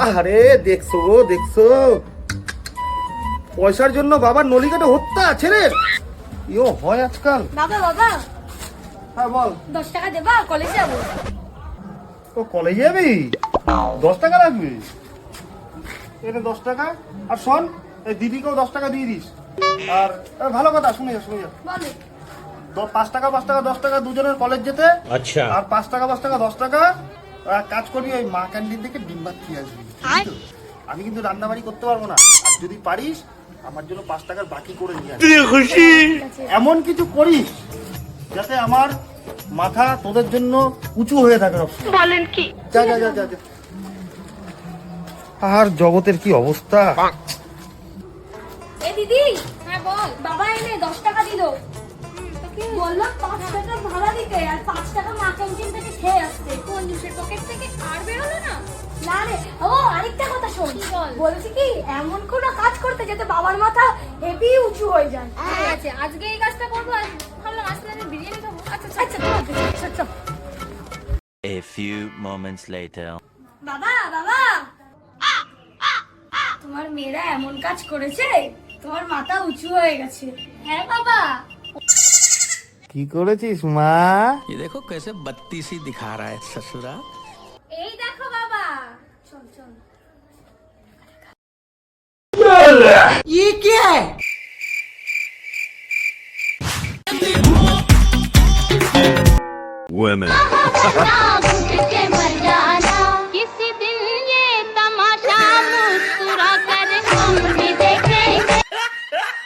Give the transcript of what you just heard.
আরে দেখছো গো দেখছো, পয়সার জন্য বাবার নলিকাটা হত্যা ছেড়ে ইও হয় আজকাল। বাবা বাবা হ্যাঁ বল। 10 টাকা দেবা, কলেজে যাবো। তো কলেজে যাবি, 10 টাকা লাগবে, এটা 10 টাকা। আর শোন, এই দিদিকেও 10 টাকা দিয়ে দিস। আর ভালো কথা, শুনে যা শুনে যা, বলে 5 টাকা 5 টাকা 10 টাকা দুজনের কলেজ যেতে। আচ্ছা। আর 5 টাকা 5 টাকা 10 টাকা কাজ করবি, ওই মা ক্যান্টিন থেকে ডিম ভাত খেয়ে আসবি। বুঝলি তো? আমি কিন্তু রান্না বাড়ি করতে পারবো না, আর যদি পারিস আমার জন্য 5 টাকার বাকি করে নিয়ে আসবি। খুশি। এমন কিছু করিস যাতে আমার মাথা তোদের জন্য উঁচু হয়ে থাকে। বলেন কি? যা যা যা যা যা। আর জগতের কি অবস্থা। এ দিদি, হ্যাঁ বল। বাবা এনে 10 টাকা দিল। বললাম 5 টাকা ভাড়া দিতে আর 5 টাকা মা ক্যান্টিন থেকে খেয়ে আসতে। কোন জুসের পকেট থেকে আর বের হলো না? না রে, ও আরেকটা কথা শোন। বলছি কি, এমন কোন কাজ করতে যাতে বাবার মাথা হেভি উঁচু হয়ে যায়। ঠিক আছে, আজকে এই কাজটা করবো। আর ভাবলাম আসলে আমি বিরিয়ানি খাবো। আচ্ছা আচ্ছা আচ্ছা আচ্ছা। A few moments later. বাবা বাবা, তোমার মেয়েরা এমন কাজ করেছে, তোমার মাথা উঁচু হয়ে গেছে। হ্যাঁ বাবা। কি করেছিস মা? ये देखो कैसे बत्तीसी दिखा रहा है ससुरा। এই দেখো বাবা। চল চল। ये क्या है? Women.